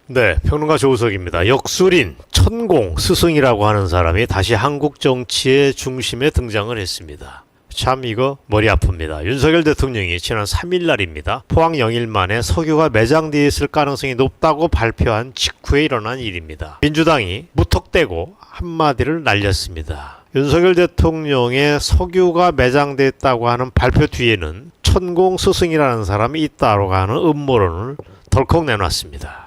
네, 평론가 조우석입니다. 역술인 천공 스승이라고 하는 사람이 다시 한국 정치의 중심에 등장을 했습니다. 참 이거 머리 아픕니다. 윤석열 대통령이 지난 3일 날입니다. 포항 영일만에 석유가 매장되어 있을 가능성이 높다고 발표한 직후에 일어난 일입니다. 민주당이 무턱대고 한마디를 날렸습니다. 윤석열 대통령의 석유가 매장됐다고 하는 발표 뒤에는 천공 스승이라는 사람이 있다고 하는 음모론을 덜컥 내놨습니다.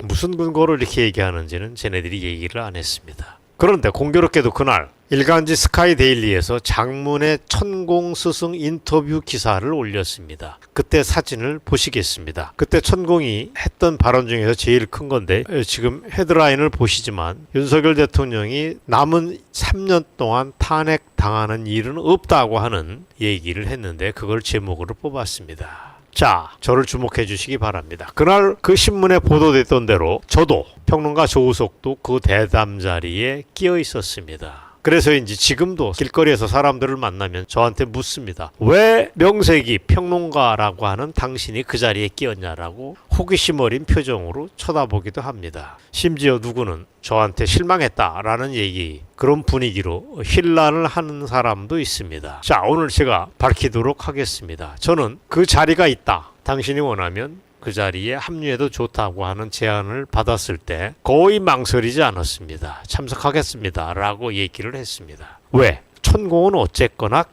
무슨 근거로 이렇게 얘기하는지는 쟤네들이 얘기를 안 했습니다. 그런데 공교롭게도 그날 일간지 스카이데일리에서 장문의 천공 스승 인터뷰 기사를 올렸습니다. 그때 사진을 보시겠습니다. 그때 천공이 했던 발언 중에서 제일 큰 건데 지금 헤드라인을 보시지만 윤석열 대통령이 남은 3년 동안 탄핵당하는 일은 없다고 하는 얘기를 했는데 그걸 제목으로 뽑았습니다. 자, 저를 주목해 주시기 바랍니다. 그날 그 신문에 보도됐던 대로 저도 평론가 조우석도 그 대담 자리에 끼어 있었습니다. 그래서인지 지금도 길거리에서 사람들을 만나면 저한테 묻습니다. 왜 명색이 평론가라고 하는 당신이 그 자리에 끼었냐라고 호기심 어린 표정으로 쳐다보기도 합니다. 심지어 누구는 저한테 실망했다라는 얘기, 그런 분위기로 힐난을 하는 사람도 있습니다. 자, 오늘 제가 밝히도록 하겠습니다. 저는 그 자리가 있다. 당신이 원하면 그 자리에 합류해도 좋다고 하는 제안을 받았을 때 거의 망설이지 않았습니다. 참석하겠습니다 라고 얘기를 했습니다. 왜? 천공은 어쨌거나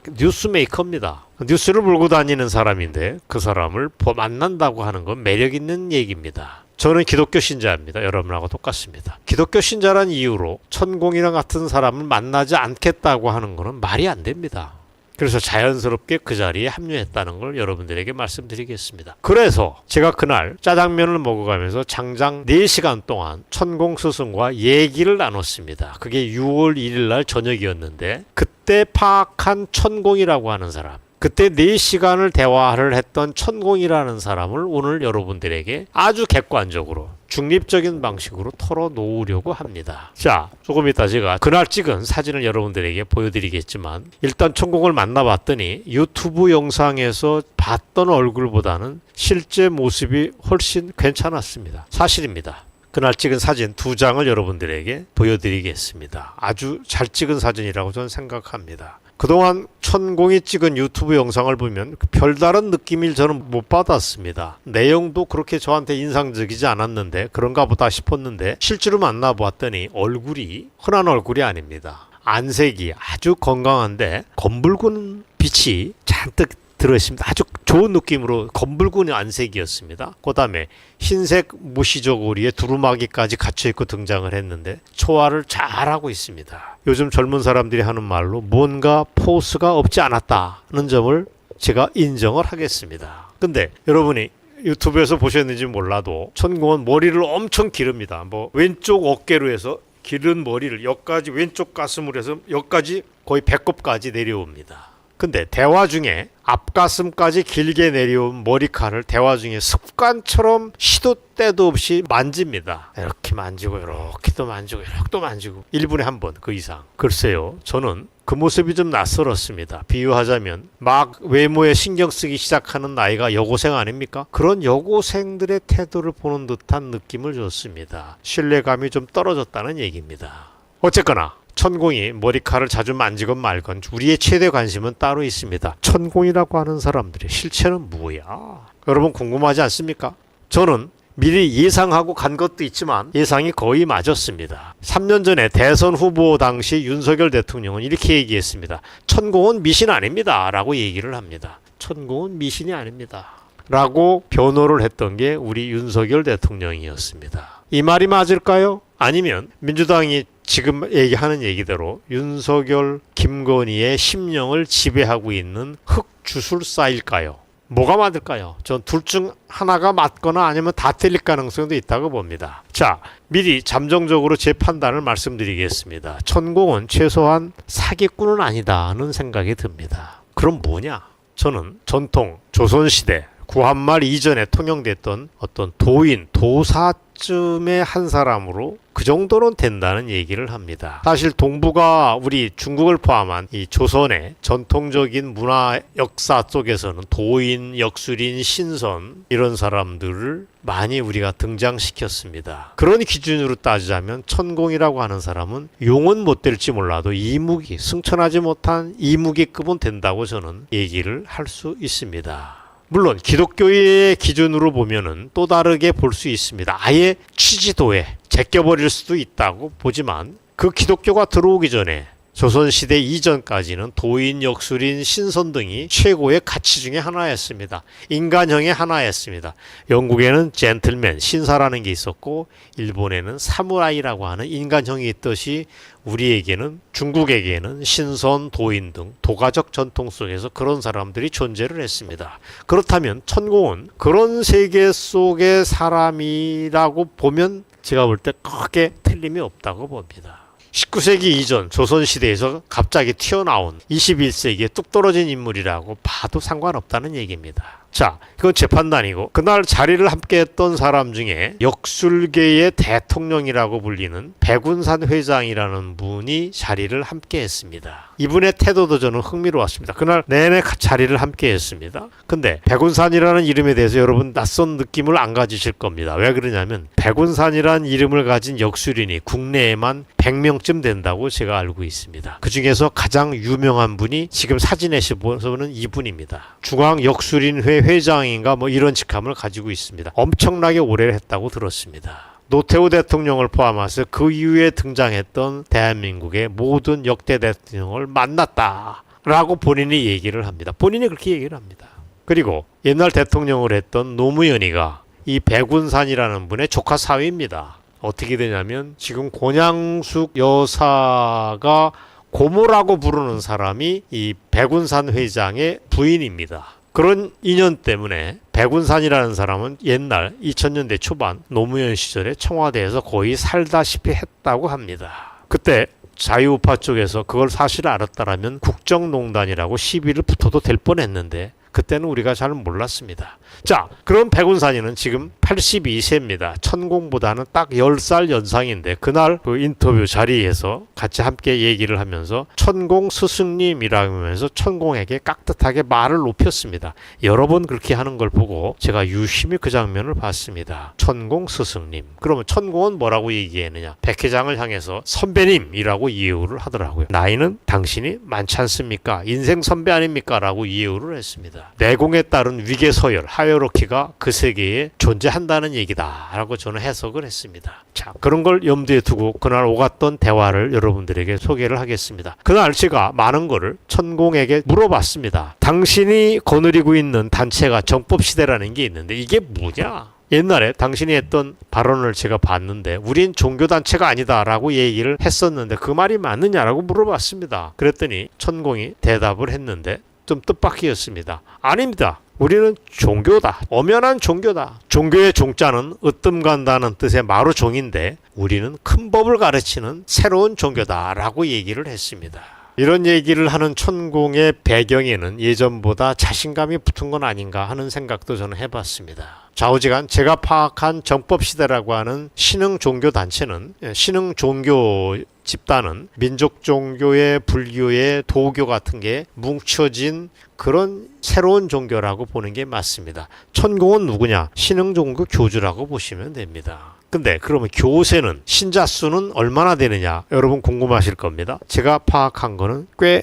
뉴스메이커입니다. 뉴스를 몰고 다니는 사람인데 그 사람을 만난다고 하는 건 매력 있는 얘기입니다. 저는 기독교 신자입니다. 여러분하고 똑같습니다. 기독교 신자란 이유로 천공이랑 같은 사람을 만나지 않겠다고 하는 것은 말이 안 됩니다. 그래서 자연스럽게 그 자리에 합류했다는 걸 여러분들에게 말씀드리겠습니다. 그래서 제가 그날 짜장면을 먹어가면서 장장 4시간 동안 천공 스승과 얘기를 나눴습니다. 그게 6월 1일 날 저녁이었는데 그때 파악한 천공이라고 하는 사람, 그때 4시간을 대화를 했던 천공이라는 사람을 오늘 여러분들에게 아주 객관적으로 중립적인 방식으로 털어놓으려고 합니다. 자, 조금 이따 제가 그날 찍은 사진을 여러분들에게 보여드리겠지만 일단 천공을 만나봤더니 유튜브 영상에서 봤던 얼굴보다는 실제 모습이 훨씬 괜찮았습니다. 사실입니다. 그날 찍은 사진 2장을 여러분들에게 보여드리겠습니다. 아주 잘 찍은 사진이라고 저는 생각합니다. 그동안 천공이 찍은 유튜브 영상을 보면 별다른 느낌을 저는 못 받았습니다. 내용도 그렇게 저한테 인상적이지 않았는데 그런가 보다 싶었는데 실제로 만나보았더니 얼굴이 흔한 얼굴이 아닙니다. 안색이 아주 건강한데 검붉은 빛이 잔뜩 들어있습니다. 아주 좋은 느낌으로 검붉은 안색이었습니다. 그 다음에 흰색 무시저고리에 두루마기까지 갇혀있고 등장을 했는데 초화를 잘하고 있습니다. 요즘 젊은 사람들이 하는 말로 뭔가 포스가 없지 않았다는 점을 제가 인정을 하겠습니다. 근데 여러분이 유튜브에서 보셨는지 몰라도 천공은 머리를 엄청 기릅니다. 뭐 왼쪽 어깨로 해서 기른 머리를 여기까지 왼쪽 가슴으로 해서 여기까지 거의 배꼽까지 내려옵니다. 근데 대화 중에 앞가슴까지 길게 내려온 머리카락을 대화 중에 습관처럼 시도 때도 없이 만집니다. 이렇게 만지고 이렇게 또 만지고 이렇게 또 만지고 1분에 한 번 그 이상. 글쎄요, 저는 그 모습이 좀 낯설었습니다. 비유하자면 막 외모에 신경 쓰기 시작하는 나이가 여고생 아닙니까? 그런 여고생들의 태도를 보는 듯한 느낌을 줬습니다. 신뢰감이 좀 떨어졌다는 얘기입니다. 어쨌거나 천공이 머리카락을 자주 만지건 말건 우리의 최대 관심은 따로 있습니다. 천공이라고 하는 사람들의 실체는 뭐야? 여러분 궁금하지 않습니까? 저는 미리 예상하고 간 것도 있지만 예상이 거의 맞았습니다. 3년 전에 대선 후보 당시 윤석열 대통령은 이렇게 얘기했습니다. 천공은 미신 아닙니다 라고 얘기를 합니다. 천공은 미신이 아닙니다 라고 변호를 했던 게 우리 윤석열 대통령이었습니다. 이 말이 맞을까요? 아니면 민주당이 지금 얘기하는 얘기대로 윤석열, 김건희의 심령을 지배하고 있는 흑주술사일까요? 뭐가 맞을까요? 전 둘 중 하나가 맞거나 아니면 다 틀릴 가능성도 있다고 봅니다. 자, 미리 잠정적으로 제 판단을 말씀드리겠습니다. 천공은 최소한 사기꾼은 아니다는 생각이 듭니다. 그럼 뭐냐? 저는 전통 조선시대 구한말 이전에 통용됐던 어떤 도인, 도사쯤의 한 사람으로 그 정도는 된다는 얘기를 합니다. 사실 동북아 우리 중국을 포함한 이 조선의 전통적인 문화 역사 속에서는 도인, 역술인, 신선 이런 사람들을 많이 우리가 등장시켰습니다. 그런 기준으로 따지자면 천공이라고 하는 사람은 용은 못 될지 몰라도 이무기, 승천하지 못한 이무기급은 된다고 저는 얘기를 할 수 있습니다. 물론 기독교의 기준으로 보면은 또 다르게 볼 수 있습니다. 아예 취지도에 제껴버릴 수도 있다고 보지만 그 기독교가 들어오기 전에 조선시대 이전까지는 도인, 역술인, 신선 등이 최고의 가치 중에 하나였습니다. 인간형의 하나였습니다. 영국에는 젠틀맨, 신사라는 게 있었고 일본에는 사무라이라고 하는 인간형이 있듯이 우리에게는 중국에게는 신선, 도인 등 도가적 전통 속에서 그런 사람들이 존재를 했습니다. 그렇다면 천공은 그런 세계 속의 사람이라고 보면 제가 볼 때 크게 틀림이 없다고 봅니다. 19세기 이전 조선시대에서 갑자기 튀어나온 21세기에 뚝 떨어진 인물이라고 봐도 상관없다는 얘기입니다. 자, 이건 제 판단이고 그날 자리를 함께했던 사람 중에 역술계의 대통령이라고 불리는 백운산 회장이라는 분이 자리를 함께했습니다. 이분의 태도도 저는 흥미로웠습니다. 그날 내내 자리를 함께했습니다. 근데 백운산이라는 이름에 대해서 여러분 낯선 느낌을 안 가지실 겁니다. 왜 그러냐면 백운산이라는 이름을 가진 역술인이 국내에만 100명쯤 된다고 제가 알고 있습니다. 그 중에서 가장 유명한 분이 지금 사진에서 보는 이분입니다. 중앙역술인회 회장인가 뭐 이런 직함을 가지고 있습니다. 엄청나게 오래 했다고 들었습니다. 노태우 대통령을 포함해서 그 이후에 등장했던 대한민국의 모든 역대 대통령을 만났다라고 본인이 얘기를 합니다. 본인이 그렇게 얘기를 합니다. 그리고 옛날 대통령을 했던 노무현이가 이 백운산이라는 분의 조카 사위입니다. 어떻게 되냐면 지금 권양숙 여사가 고모라고 부르는 사람이 이 백운산 회장의 부인입니다. 그런 인연 때문에 백운산이라는 사람은 옛날 2000년대 초반 노무현 시절에 청와대에서 거의 살다시피 했다고 합니다. 그때 자유우파 쪽에서 그걸 사실을 알았다라면 국정농단이라고 시비를 붙어도 될 뻔했는데 그때는 우리가 잘 몰랐습니다. 자, 그럼 백운산이는 지금 82세입니다. 천공보다는 딱 10살 연상인데 그날 그 인터뷰 자리에서 같이 함께 얘기를 하면서 천공 스승님이라고 하면서 천공에게 깍듯하게 말을 높였습니다. 여러 번 그렇게 하는 걸 보고 제가 유심히 그 장면을 봤습니다. 천공 스승님. 그러면 천공은 뭐라고 얘기했느냐? 백 회장을 향해서 선배님이라고 이해를 하더라고요. 나이는 당신이 많지 않습니까? 인생 선배 아닙니까? 라고 이해를 했습니다. 내공에 따른 위계서열, 하이어로키가 그 세계에 존재한다는 얘기다 라고 저는 해석을 했습니다. 자, 그런 걸 염두에 두고 그날 오갔던 대화를 여러분들에게 소개를 하겠습니다. 그날 제가 많은 거를 천공에게 물어봤습니다. 당신이 거느리고 있는 단체가 정법시대라는 게 있는데 이게 뭐냐? 옛날에 당신이 했던 발언을 제가 봤는데 우린 종교단체가 아니다라고 얘기를 했었는데 그 말이 맞느냐라고 물어봤습니다. 그랬더니 천공이 대답을 했는데 좀 뜻밖이었습니다. 아닙니다. 우리는 종교다. 엄연한 종교다. 종교의 종자는 으뜸간다는 뜻의 마루종인데 우리는 큰 법을 가르치는 새로운 종교다라고 얘기를 했습니다. 이런 얘기를 하는 천공의 배경에는 예전보다 자신감이 붙은 건 아닌가 하는 생각도 저는 해봤습니다. 좌우지간 제가 파악한 정법시대라고 하는 신흥 종교 단체는 신흥 종교 집단은 민족 종교의 불교의 도교 같은 게 뭉쳐진 그런 새로운 종교라고 보는 게 맞습니다. 천공은 누구냐? 신흥 종교 교주라고 보시면 됩니다. 근데 그러면 교세는 신자 수는 얼마나 되느냐? 여러분 궁금하실 겁니다. 제가 파악한 거는 꽤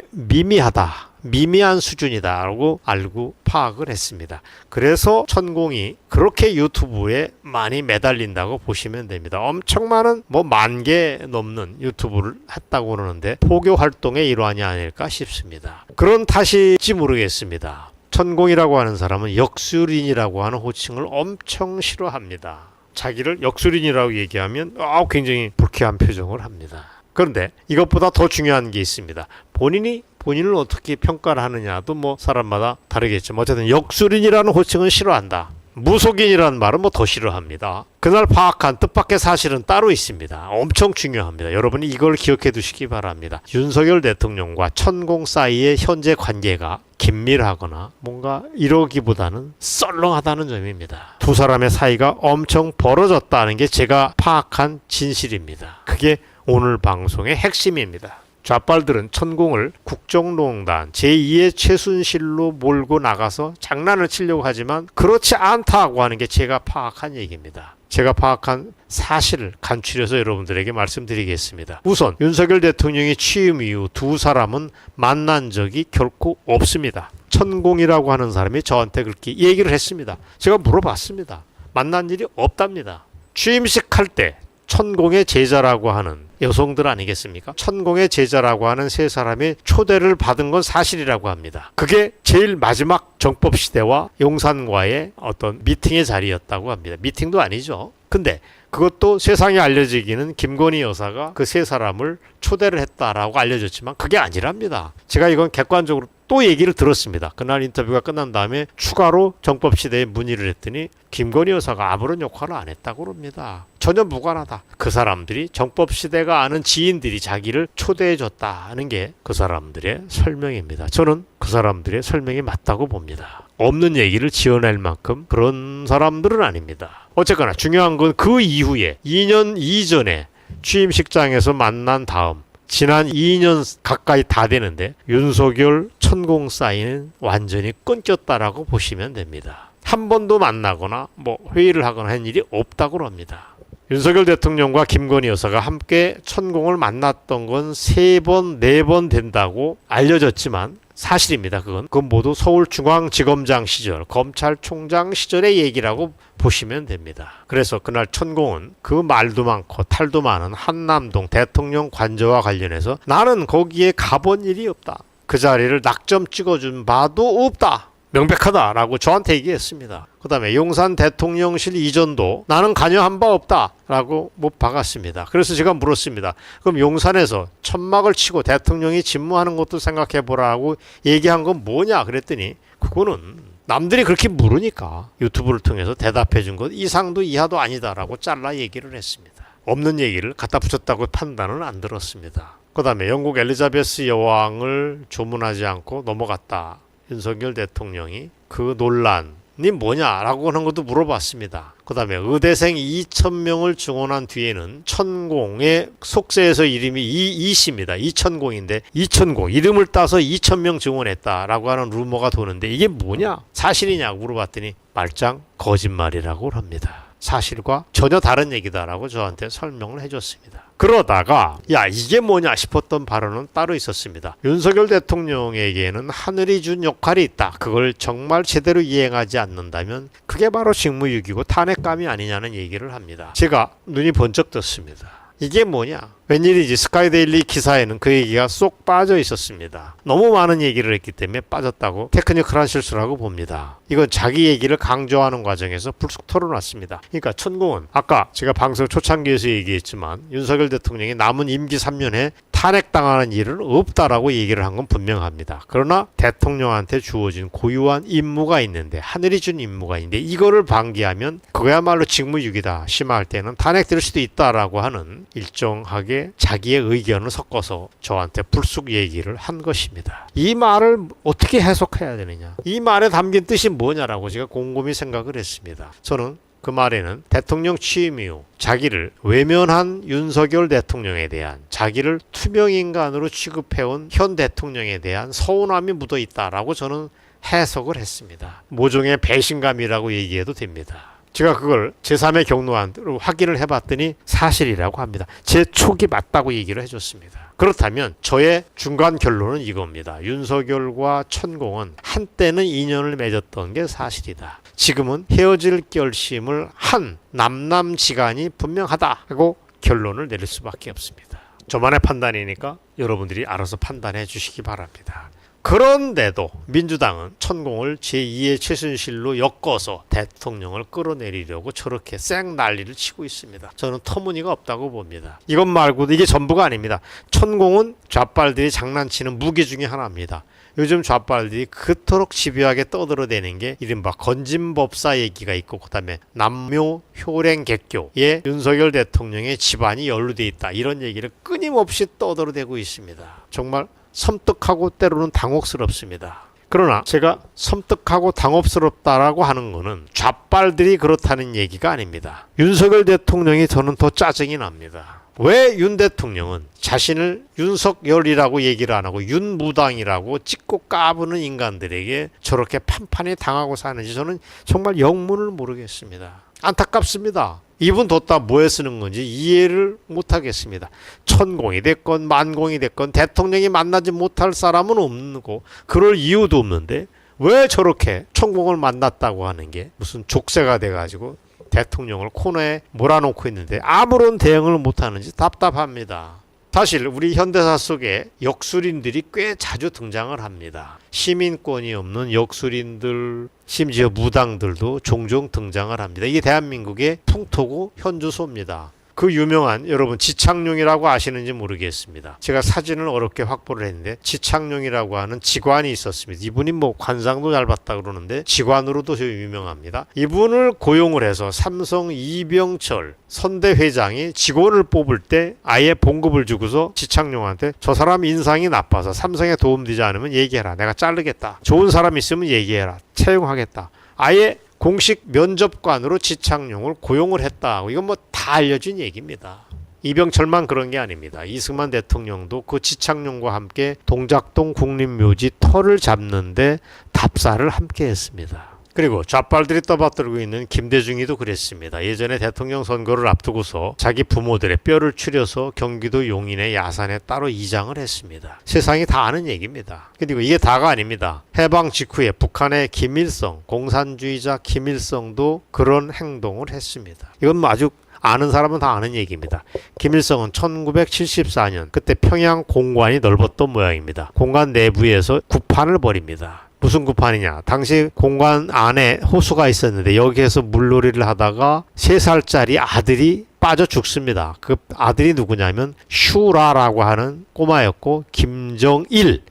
미미한 수준이다라고 알고 파악을 했습니다. 그래서 천공이 그렇게 유튜브에 많이 매달린다고 보시면 됩니다. 엄청 많은 10,000개 넘는 유튜브를 했다고 그러는데 포교 활동의 일환이 아닐까 싶습니다. 그런 탓일지 모르겠습니다. 천공이라고 하는 사람은 역술인이라고 하는 호칭을 엄청 싫어합니다. 자기를 역술인이라고 얘기하면 굉장히 불쾌한 표정을 합니다. 그런데 이것보다 더 중요한 게 있습니다. 본인을 어떻게 평가를 하느냐도 사람마다 다르겠지만 어쨌든 역술인이라는 호칭은 싫어한다. 무속인이라는 말은 뭐 더 싫어합니다. 그날 파악한 뜻밖의 사실은 따로 있습니다. 엄청 중요합니다. 여러분이 이걸 기억해 두시기 바랍니다. 윤석열 대통령과 천공 사이의 현재 관계가 긴밀하거나 뭔가 이러기보다는 썰렁하다는 점입니다. 두 사람의 사이가 엄청 벌어졌다는 게 제가 파악한 진실입니다. 그게 오늘 방송의 핵심입니다. 좌빨들은 천공을 국정농단 제2의 최순실로 몰고 나가서 장난을 치려고 하지만 그렇지 않다고 하는 게 제가 파악한 얘기입니다. 제가 파악한 사실을 간추려서 여러분들에게 말씀드리겠습니다. 우선 윤석열 대통령이 취임 이후 두 사람은 만난 적이 결코 없습니다. 천공이라고 하는 사람이 저한테 그렇게 얘기를 했습니다. 제가 물어봤습니다. 만난 일이 없답니다. 취임식 할 때 천공의 제자라고 하는 여성들 아니겠습니까? 천공의 제자라고 하는 세 사람이 초대를 받은 건 사실이라고 합니다. 그게 제일 마지막 정법시대와 용산과의 어떤 미팅의 자리였다고 합니다. 미팅도 아니죠. 근데 그것도 세상에 알려지기는 김건희 여사가 그 세 사람을 초대를 했다라고 알려졌지만 그게 아니랍니다. 제가 이건 객관적으로 또 얘기를 들었습니다. 그날 인터뷰가 끝난 다음에 추가로 정법시대에 문의를 했더니 김건희 여사가 아무런 역할을 안 했다고 그럽니다. 전혀 무관하다. 그 사람들이 정법시대가 아는 지인들이 자기를 초대해줬다는 게 그 사람들의 설명입니다. 저는 그 사람들의 설명이 맞다고 봅니다. 없는 얘기를 지어낼 만큼 그런 사람들은 아닙니다. 어쨌거나 중요한 건 그 이후에 2년 이전에 취임식장에서 만난 다음 지난 2년 가까이 다 되는데 윤석열 천공 사이는 완전히 끊겼다라고 보시면 됩니다. 한 번도 만나거나 뭐 회의를 하거나 한 일이 없다고 합니다. 윤석열 대통령과 김건희 여사가 함께 천공을 만났던 건 3번, 4번 된다고 알려졌지만 사실입니다. 그건 모두 서울중앙지검장 시절, 검찰총장 시절의 얘기라고 보시면 됩니다. 그래서 그날 천공은 그 말도 많고 탈도 많은 한남동 대통령 관저와 관련해서 나는 거기에 가본 일이 없다. 그 자리를 낙점 찍어준 바도 없다. 명백하다라고 저한테 얘기했습니다. 그 다음에 용산 대통령실 이전도 나는 관여한 바 없다라고 못 박았습니다. 그래서 제가 물었습니다. 그럼 용산에서 천막을 치고 대통령이 집무하는 것도 생각해보라고 얘기한 건 뭐냐 그랬더니 그거는 남들이 그렇게 물으니까 유튜브를 통해서 대답해 준 것 이상도 이하도 아니다라고 잘라 얘기를 했습니다. 없는 얘기를 갖다 붙였다고 판단은 안 들었습니다. 그 다음에 영국 엘리자베스 여왕을 조문하지 않고 넘어갔다. 윤석열 대통령이 그 논란이 뭐냐라고 하는 것도 물어봤습니다. 그 다음에 의대생 2,000명을 증원한 뒤에는 천공의 속세에서 이름이 이씨입니다. 이천공인데 이천공 이름을 따서 2,000명 증원했다라고 하는 루머가 도는데 이게 뭐냐? 사실이냐고 물어봤더니 말짱 거짓말이라고 합니다. 사실과 전혀 다른 얘기다라고 저한테 설명을 해줬습니다. 그러다가 야 이게 뭐냐 싶었던 발언은 따로 있었습니다. 윤석열 대통령에게는 하늘이 준 역할이 있다. 그걸 정말 제대로 이행하지 않는다면 그게 바로 직무유기고 탄핵감이 아니냐는 얘기를 합니다. 제가 눈이 번쩍 떴습니다. 이게 뭐냐? 웬일인지 스카이데일리 기사에는 그 얘기가 쏙 빠져 있었습니다. 너무 많은 얘기를 했기 때문에 빠졌다고 테크니컬한 실수라고 봅니다. 이건 자기 얘기를 강조하는 과정에서 불쑥 털어놨습니다. 그러니까 천공은 아까 제가 방송 초창기에서 얘기했지만 윤석열 대통령이 남은 임기 3년에 탄핵당하는 일은 없다라고 얘기를 한 건 분명합니다. 그러나 대통령한테 주어진 고유한 임무가 있는데 하늘이 준 임무가 있는데 이거를 방기하면 그거야말로 직무유기다. 심할 때는 탄핵될 수도 있다라고 하는 일정하게 자기의 의견을 섞어서 저한테 불쑥 얘기를 한 것입니다. 이 말을 어떻게 해석해야 되느냐? 이 말에 담긴 뜻이 뭐냐라고 제가 곰곰이 생각을 했습니다. 저는 그 말에는 대통령 취임 이후 자기를 외면한 윤석열 대통령에 대한 자기를 투명인간으로 취급해온 현 대통령에 대한 서운함이 묻어있다라고 저는 해석을 했습니다. 모종의 배신감이라고 얘기해도 됩니다. 제가 그걸 제3의 경로안으로 확인을 해봤더니 사실이라고 합니다. 제 촉이 맞다고 얘기를 해줬습니다. 그렇다면 저의 중간 결론은 이겁니다. 윤석열과 천공은 한때는 인연을 맺었던 게 사실이다. 지금은 헤어질 결심을 한 남남지간이 분명하다 하고 결론을 내릴 수밖에 없습니다. 저만의 판단이니까 여러분들이 알아서 판단해 주시기 바랍니다. 그런데도 민주당은 천공을 제2의 최순실로 엮어서 대통령을 끌어내리려고 저렇게 쌩 난리를 치고 있습니다. 저는 터무니가 없다고 봅니다. 이것 말고도 이게 전부가 아닙니다. 천공은 좌빨들이 장난치는 무기 중에 하나입니다. 요즘 좌빨들이 그토록 집요하게 떠들어대는 게 이른바 건진법사 얘기가 있고, 그 다음에 남묘 효랭개교에 윤석열 대통령의 집안이 연루돼 있다, 이런 얘기를 끊임없이 떠들어대고 있습니다. 정말 섬뜩하고 때로는 당혹스럽습니다. 그러나 제가 섬뜩하고 당혹스럽다라고 하는 거는 좌빨들이 그렇다는 얘기가 아닙니다. 윤석열 대통령이 저는 더 짜증이 납니다. 왜 윤 대통령은 자신을 윤석열이라고 얘기를 안 하고 윤무당이라고 찍고 까부는 인간들에게 저렇게 판판히 당하고 사는지 저는 정말 영문을 모르겠습니다. 안타깝습니다. 이분 뒀다 뭐에 쓰는 건지 이해를 못하겠습니다. 천공이 됐건 만공이 됐건 대통령이 만나지 못할 사람은 없고 그럴 이유도 없는데 왜 저렇게 천공을 만났다고 하는 게 무슨 족쇄가 돼가지고 대통령을 코너에 몰아놓고 있는데 아무런 대응을 못하는지 답답합니다. 사실 우리 현대사 속에 역술인들이 꽤 자주 등장을 합니다. 시민권이 없는 역술인들, 심지어 무당들도 종종 등장을 합니다. 이게 대한민국의 풍토고 현주소입니다. 그 유명한, 여러분 지창룡이라고 아시는지 모르겠습니다. 제가 사진을 어렵게 확보를 했는데 지창룡이라고 하는 직관이 있었습니다. 이분이 뭐 관상도 잘 봤다 그러는데 직관으로도 유명합니다. 이분을 고용을 해서 삼성 이병철 선대회장이 직원을 뽑을 때 아예 봉급을 주고서 지창룡한테 저 사람 인상이 나빠서 삼성에 도움되지 않으면 얘기해라. 내가 자르겠다. 좋은 사람 있으면 얘기해라. 채용하겠다. 아예 공식 면접관으로 지창룡을 고용을 했다. 이건 뭐 다 알려진 얘기입니다. 이병철만 그런 게 아닙니다. 이승만 대통령도 그 지창룡과 함께 동작동 국립묘지 터를 잡는데 답사를 함께 했습니다. 그리고 좌빨들이 떠받들고 있는 김대중이도 그랬습니다. 예전에 대통령 선거를 앞두고서 자기 부모들의 뼈를 추려서 경기도 용인의 야산에 따로 이장을 했습니다. 세상이 다 아는 얘기입니다. 그리고 이게 다가 아닙니다. 해방 직후에 북한의 김일성, 공산주의자 김일성도 그런 행동을 했습니다. 이건 뭐 아주 아는 사람은 다 아는 얘기입니다. 김일성은 1974년 그때 평양 공관이 넓었던 모양입니다. 공관 내부에서 구판을 벌입니다. 무슨 구판이냐? 당시 공관 안에 호수가 있었는데 여기에서 물놀이를 하다가 3살짜리 아들이 빠져 죽습니다. 그 아들이 누구냐면 슈라라고 하는 꼬마였고 김정일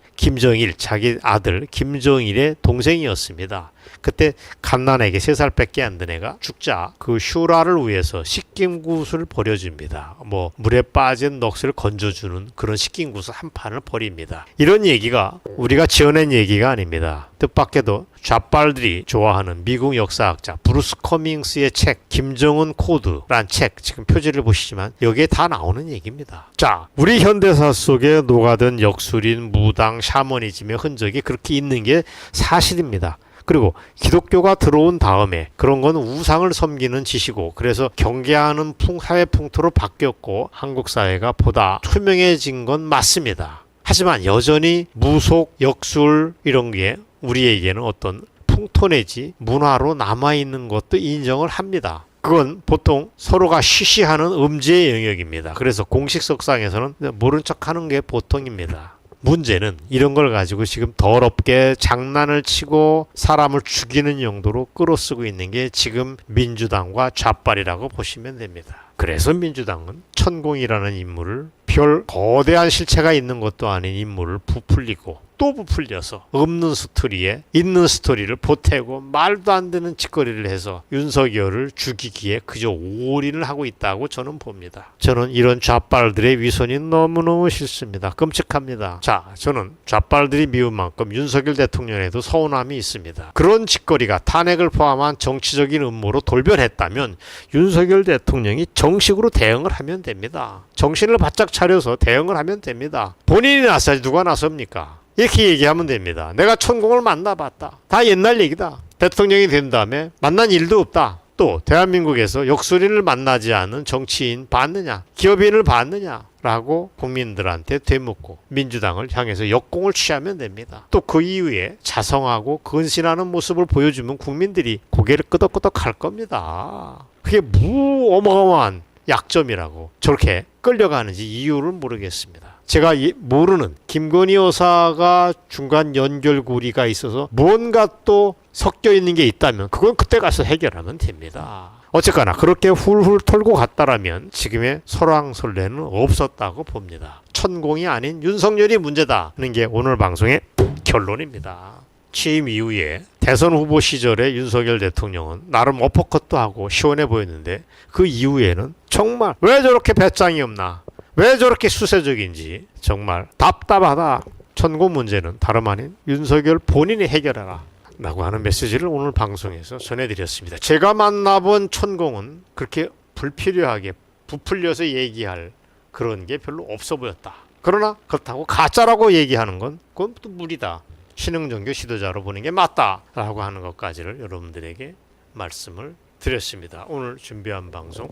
자기 아들 김정일의 동생이었습니다. 그때 갓난에게 3살밖에 안 된 애가 죽자 그 슈라를 위해서 식김굿을 벌여줍니다. 뭐 물에 빠진 넋을 건져주는 그런 식김굿을 한 판을 벌입니다. 이런 얘기가 우리가 지어낸 얘기가 아닙니다. 뜻밖에도 좌빨들이 좋아하는 미국 역사학자 브루스 커밍스의 책 김정은 코드란 책, 지금 표지를 보시지만 여기에 다 나오는 얘기입니다. 자, 우리 현대사 속에 녹아든 역술인, 무당, 샤머니즘의 흔적이 그렇게 있는 게 사실입니다. 그리고 기독교가 들어온 다음에 그런 건 우상을 섬기는 짓이고 그래서 경계하는 사회 풍토로 바뀌었고 한국 사회가 보다 투명해진 건 맞습니다. 하지만 여전히 무속, 역술 이런 게 우리에게는 어떤 풍토 내지 문화로 남아있는 것도 인정을 합니다. 그건 보통 서로가 쉬쉬하는 음지의 영역입니다. 그래서 공식 석상에서는 모른 척하는 게 보통입니다. 문제는 이런 걸 가지고 지금 더럽게 장난을 치고 사람을 죽이는 용도로 끌어쓰고 있는 게 지금 민주당과 좌빨이라고 보시면 됩니다. 그래서 민주당은 천공이라는 인물을 별 거대한 실체가 있는 것도 아닌 인물을 부풀리고 또 부풀려서 없는 스토리에 있는 스토리를 보태고 말도 안 되는 짓거리를 해서 윤석열을 죽이기에 그저 올인을 하고 있다고 저는 봅니다. 저는 이런 좌빨들의 위선이 너무너무 싫습니다. 끔찍합니다. 자, 저는 좌빨들이 미운 만큼 윤석열 대통령에도 서운함이 있습니다. 그런 짓거리가 탄핵을 포함한 정치적인 음모로 돌변했다면 윤석열 대통령이 정식으로 대응을 하면 됩니다. 정신을 바짝 차려서 대응을 하면 됩니다. 본인이 나서야지 누가 나섭니까? 이렇게 얘기하면 됩니다. 내가 천공을 만나봤다. 다 옛날 얘기다. 대통령이 된 다음에 만난 일도 없다. 또 대한민국에서 역술인을 만나지 않은 정치인 봤느냐? 기업인을 봤느냐? 라고 국민들한테 되묻고 민주당을 향해서 역공을 취하면 됩니다. 또 그 이후에 자성하고 근신하는 모습을 보여주면 국민들이 고개를 끄덕끄덕 할 겁니다. 그게 어마어마한 약점이라고 저렇게 끌려가는지 이유를 모르겠습니다. 제가 모르는 김건희 여사가 중간 연결고리가 있어서 뭔가 또 섞여 있는 게 있다면 그건 그때 가서 해결하면 됩니다. 어쨌거나 그렇게 훌훌 털고 갔다라면 지금의 설왕설래는 없었다고 봅니다. 천공이 아닌 윤석열이 문제다는 게 오늘 방송의 결론입니다. 취임 이후에 대선 후보 시절에 윤석열 대통령은 나름 어퍼컷도 하고 시원해 보였는데 그 이후에는 정말 왜 저렇게 배짱이 없나, 왜 저렇게 수세적인지 정말 답답하다. 천공 문제는 다름 아닌 윤석열 본인이 해결하라 라고 하는 메시지를 오늘 방송에서 전해드렸습니다. 제가 만나본 천공은 그렇게 불필요하게 부풀려서 얘기할 그런 게 별로 없어 보였다. 그러나 그렇다고 가짜라고 얘기하는 건 그건 또 무리다. 신흥종교 지도자로 보는 게 맞다라고 하는 것까지를 여러분들에게 말씀을 드렸습니다. 오늘 준비한 방송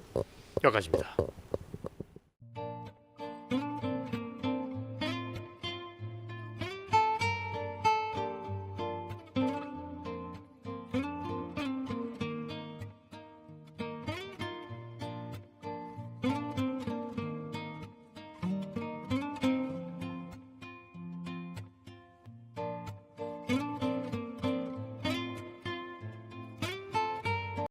여기까지입니다.